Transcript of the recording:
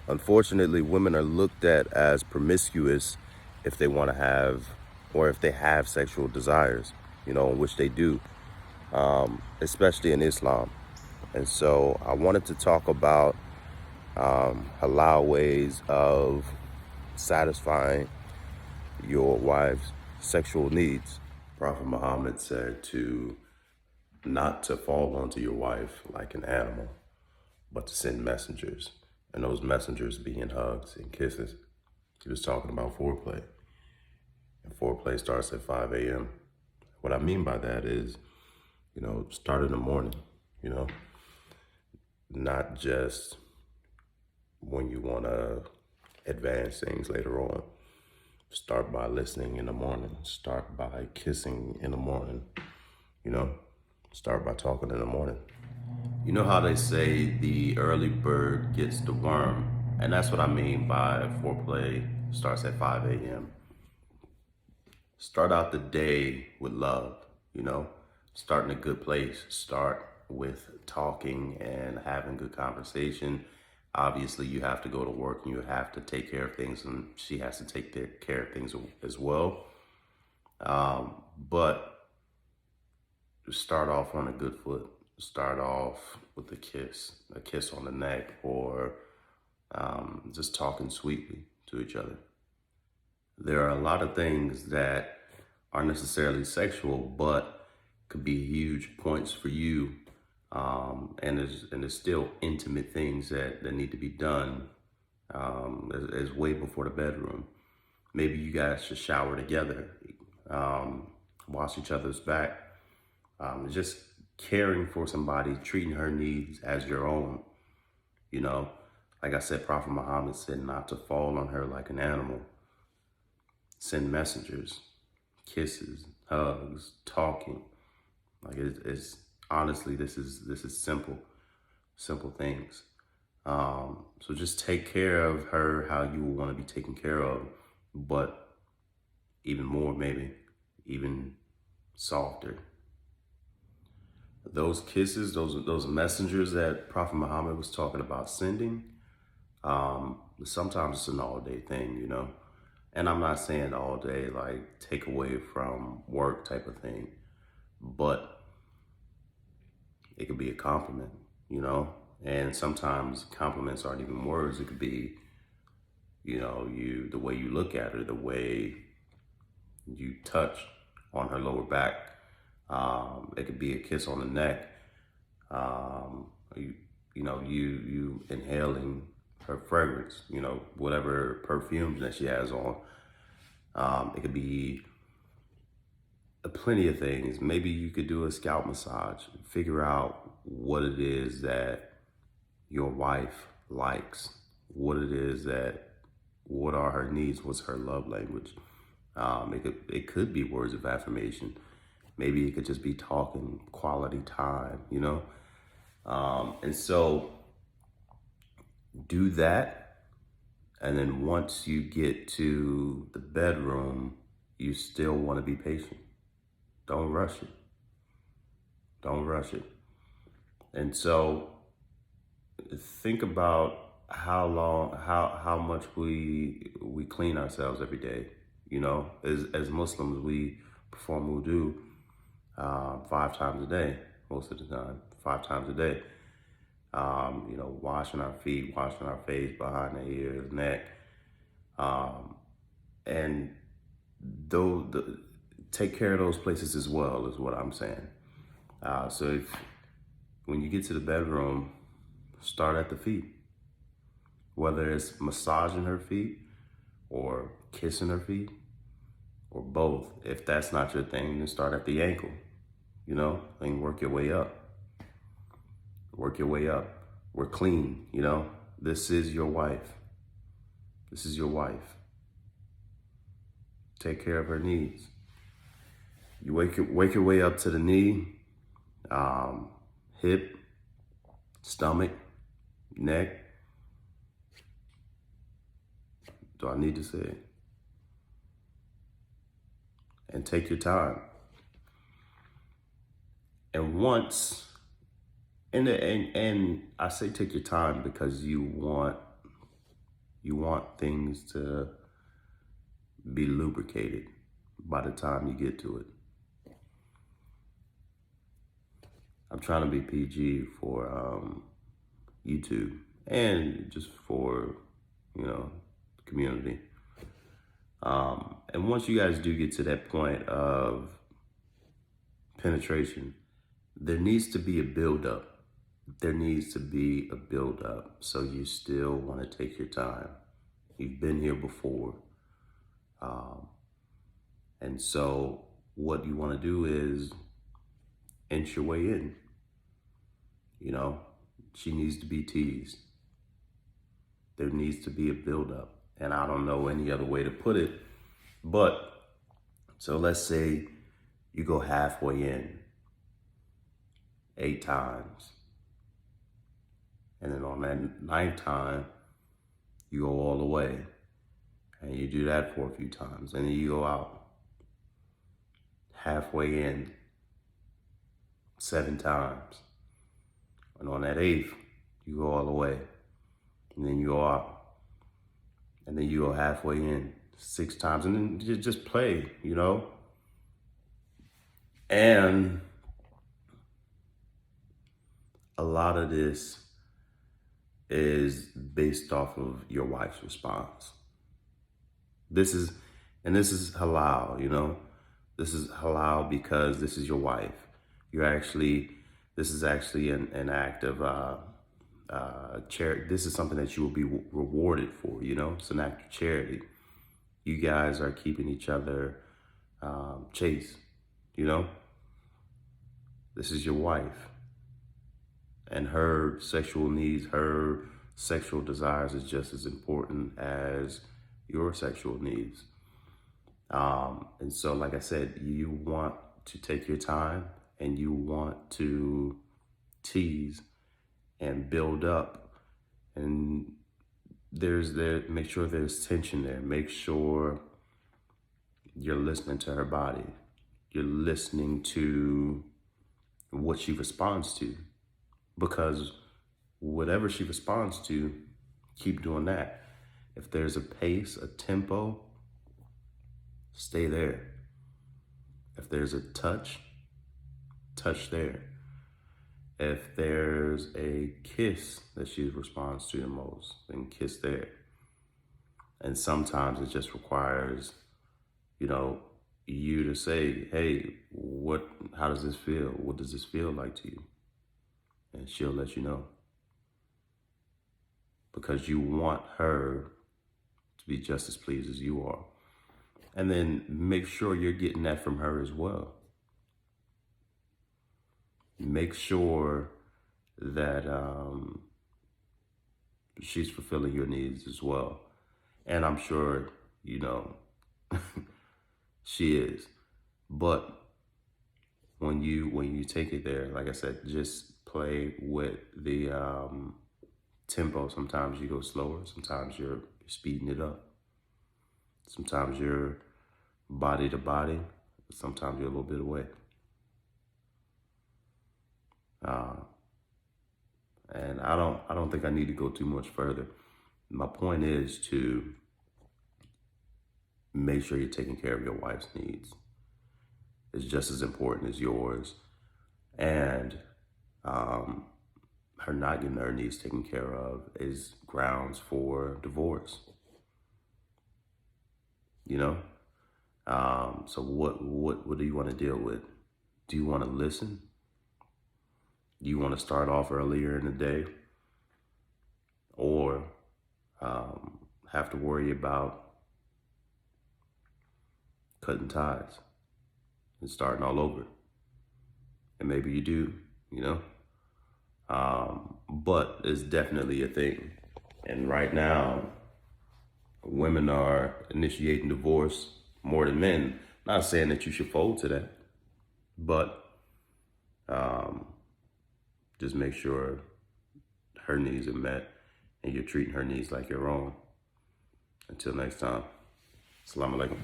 Unfortunately, women are looked at as promiscuous if they want to have, or if they have sexual desires, which they do, especially in Islam. And so I wanted to talk about halal ways of satisfying your wife's sexual needs. Prophet Muhammad said not to fall onto your wife like an animal, but to send messengers, and those messengers being hugs and kisses. He was talking about foreplay, and foreplay starts at 5 a.m. What I mean by that is, start in the morning, you know, not just when you want to advance things later on. Start by listening in the morning. Start by kissing in the morning, you know. Start by talking in the morning. You know how they say the early bird gets the worm? And that's what I mean by foreplay starts at 5 a.m. Start out the day with love, Start in a good place. Start with talking and having good conversation. Obviously, you have to go to work and you have to take care of things, and she has to take care of things as well. But start off on a good foot. Start off with a kiss on the neck, or just talking sweetly to each other. There are a lot of things that aren't necessarily sexual, but could be huge points for you. And there's still intimate things that need to be done as way before the bedroom. Maybe you guys should shower together, wash each other's back, just caring for somebody, treating her needs as your own. Like I said, Prophet Muhammad said not to fall on her like an animal. Send messengers, kisses, hugs, talking. Like it's honestly, this is simple things. So just take care of her how you want to be taken care of, but even more, maybe even softer. Those kisses, those messengers that Prophet Muhammad was talking about sending, sometimes it's an all day thing, And I'm not saying all day, like take away from work type of thing, but it could be a compliment. And sometimes compliments aren't even words. It could be, the way you look at her, the way you touch on her lower back. It could be a kiss on the neck. You inhaling her fragrance, whatever perfumes that she has on. It could be plenty of things. Maybe you could do a scalp massage, figure out what it is that your wife likes, what are her needs, what's her love language. It could be words of affirmation. Maybe it could just be talking, quality time, And so do that. And then once you get to the bedroom, you still want to be patient. Don't rush it. Don't rush it. And so think about how much we clean ourselves every day. As Muslims, we perform wudu 5 times a day, most of the time, 5 times a day. Washing our feet, washing our face, behind the ears, neck, and take care of those places as well, is what I'm saying. So when you get to the bedroom, start at the feet. Whether it's massaging her feet or kissing her feet or both. If that's not your thing, then start at the ankle, and work your way up. Work your way up. We're clean, This is your wife. This is your wife. Take care of her needs. You wake your way up to the knee, hip, stomach, neck. Do I need to say it? And take your time. And and I say take your time because you want You want things to be lubricated by the time you get to it. I'm trying to be PG for YouTube and just for, the community. And once you guys do get to that point of penetration, there needs to be a build-up. There needs to be a build-up. So you still want to take your time. You've been here before. And so what you want to do is inch your way in. She needs to be teased. There needs to be a build-up. And I don't know any other way to put it. But, so let's say you go halfway in 8 times. And then on that 9th time, you go all the way. And you do that for a few times. And then you go out halfway in 7 times. And on that 8th, you go all the way. And then you go out. And then you go halfway in 6 times. And then you just play, And a lot of this is based off of your wife's response. This is halal, This is halal because this is your wife. This is actually an act of charity. This is something that you will be rewarded for, It's an act of charity. You guys are keeping each other chaste, This is your wife. And her sexual needs, her sexual desires is just as important as your sexual needs. And so, like I said, you want to take your time and you want to tease and build up. And make sure there's tension there. Make sure you're listening to her body. You're listening to what she responds to. Because whatever she responds to, keep doing that. If there's a pace, a tempo, stay there. If there's a touch there. If there's a kiss that she responds to the most, then kiss there. And sometimes it just requires, you to say, hey, how does this feel? What does this feel like to you? And she'll let you know. Because you want her to be just as pleased as you are. And then make sure you're getting that from her as well. Make sure that she's fulfilling your needs as well. And I'm sure, she is. But when you take it there, like I said, just play with the tempo. Sometimes you go slower. Sometimes you're speeding it up. Sometimes you're body to body. Sometimes you're a little bit away. And I don't think I need to go too much further. My point is to make sure you're taking care of your wife's needs. It's just as important as yours. And her not getting her needs taken care of is grounds for divorce. So what do you want to deal with? Do you want to listen? Do you want to start off earlier in the day? Or have to worry about cutting ties and starting all over? And maybe you do, but it's definitely a thing. And right now, women are initiating divorce more than men. Not saying that you should fold to that, but just make sure her needs are met and you're treating her needs like your own. Until next time, Assalamu alaikum.